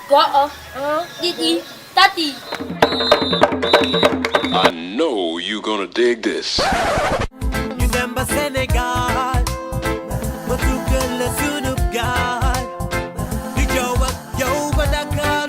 Didi, Tati. I know you're gonna dig this. You remember Senegal? But you can listen to God. Did you work yo but I can't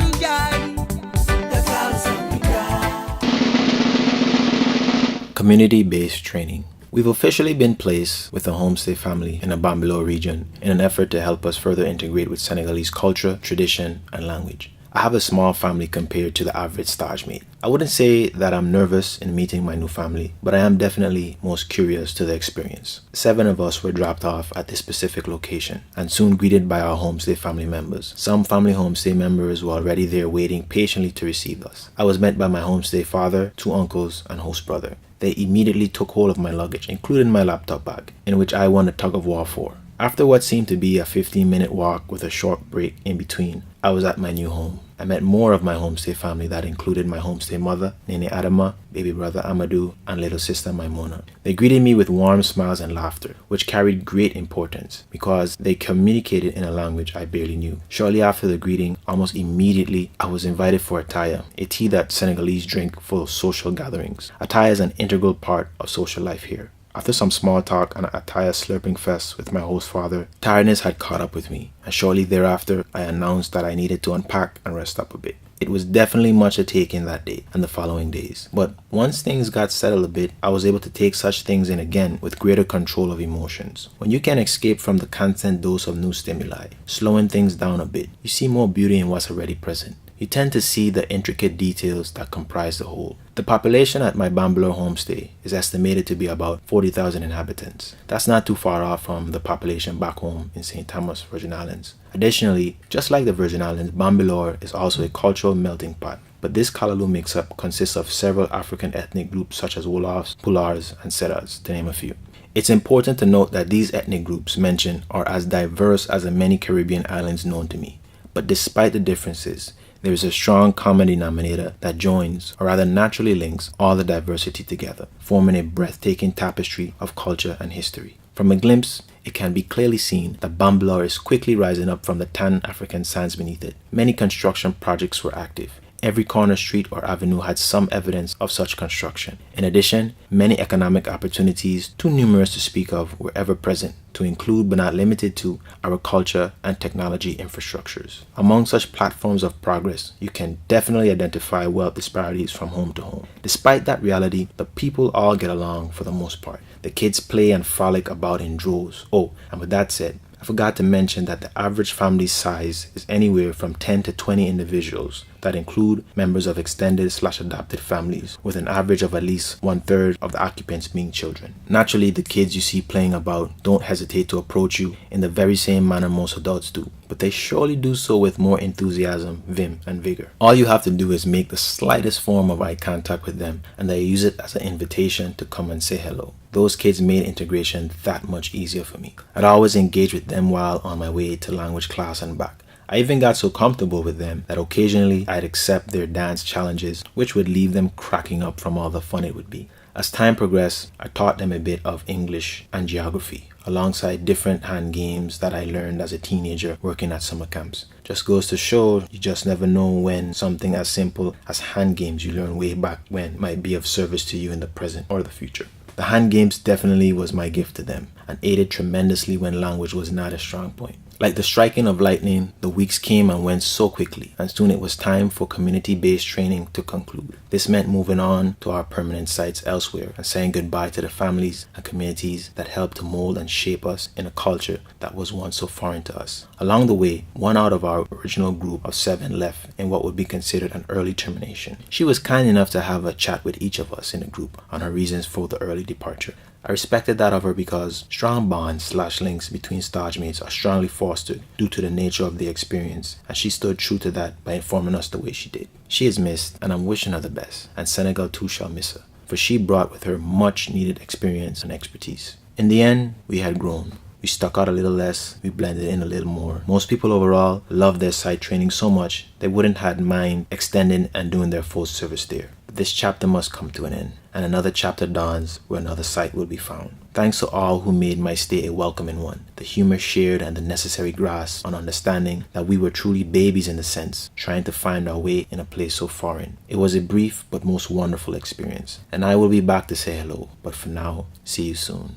Community-based training. We've officially been placed with a homestay family in the Bambilor region in an effort to help us further integrate with Senegalese culture, tradition, and language. I have a small family compared to the average stage mate. I wouldn't say that I'm nervous in meeting my new family, but I am definitely most curious to the experience. 7 of us were dropped off at this specific location and soon greeted by our homestay family members. Some family homestay members were already there waiting patiently to receive us. I was met by my homestay father, 2 uncles, and host brother. They immediately took hold of my luggage, including my laptop bag, in which I won a tug of war for. After what seemed to be a 15-minute walk with a short break in between, I was at my new home. I met more of my homestay family that included my homestay mother, Nene Adama, baby brother Amadou, and little sister Maimona. They greeted me with warm smiles and laughter, which carried great importance because they communicated in a language I barely knew. Shortly after the greeting, almost immediately, I was invited for ataya, a tea that Senegalese drink for social gatherings. Ataya is an integral part of social life here. After some small talk and an attire slurping fest with my host father, tiredness had caught up with me, and shortly thereafter, I announced that I needed to unpack and rest up a bit. It was definitely much to take in that day and the following days, but once things got settled a bit, I was able to take such things in again with greater control of emotions. When you can escape from the constant dose of new stimuli, slowing things down a bit, you see more beauty in what's already present. You tend to see the intricate details that comprise the whole. The population at my Bambilor homestay is estimated to be about 40,000 inhabitants. That's not too far off from the population back home in St. Thomas, Virgin Islands. Additionally, just like the Virgin Islands, Bambilor is also a cultural melting pot. But this Kalaloo mix-up consists of several African ethnic groups such as Wolofs, Pulars, and Seras, to name a few. It's important to note that these ethnic groups mentioned are as diverse as the many Caribbean islands known to me. But despite the differences, there is a strong common denominator that joins, or rather naturally links, all the diversity together, forming a breathtaking tapestry of culture and history. From a glimpse, it can be clearly seen that Bambilor is quickly rising up from the tan African sands beneath it. Many construction projects were active. Every corner street or avenue had some evidence of such construction. In addition, many economic opportunities, too numerous to speak of, were ever present, to include but not limited to our culture and technology infrastructures. Among such platforms of progress, you can definitely identify wealth disparities from home to home. Despite that reality, the people all get along for the most part. The kids play and frolic about in droves. Oh, and with that said, I forgot to mention that the average family size is anywhere from 10 to 20 individuals that include members of extended/adopted families, with an average of at least 1/3 of the occupants being children. Naturally, the kids you see playing about don't hesitate to approach you in the very same manner most adults do, but they surely do so with more enthusiasm, vim, and vigor. All you have to do is make the slightest form of eye contact with them, and they use it as an invitation to come and say hello. Those kids made integration that much easier for me. I'd always engage with them while on my way to language class and back. I even got so comfortable with them that occasionally I'd accept their dance challenges, which would leave them cracking up from all the fun it would be. As time progressed, I taught them a bit of English and geography, alongside different hand games that I learned as a teenager working at summer camps. Just goes to show, you just never know when something as simple as hand games you learned way back when might be of service to you in the present or the future. The hand games definitely was my gift to them and aided tremendously when language was not a strong point. Like the striking of lightning, the weeks came and went so quickly, and soon it was time for community-based training to conclude. This meant moving on to our permanent sites elsewhere and saying goodbye to the families and communities that helped to mold and shape us in a culture that was once so foreign to us. Along the way, 1 out of our original group of 7 left in what would be considered an early termination. She was kind enough to have a chat with each of us in the group on her reasons for the early departure. I respected that of her because strong bonds/links between stage mates are strongly fostered due to the nature of the experience, and she stood true to that by informing us the way she did. She is missed, and I'm wishing her the best, and Senegal too shall miss her, for she brought with her much needed experience and expertise. In the end, we had grown. We stuck out a little less, we blended in a little more. Most people overall loved their site training so much they wouldn't have mind extending and doing their full service there. But this chapter must come to an end, and another chapter dawns where another sight will be found. Thanks to all who made my stay a welcoming one, the humor shared and the necessary grasp on understanding that we were truly babies in a sense, trying to find our way in a place so foreign. It was a brief but most wonderful experience, and I will be back to say hello, but for now, see you soon.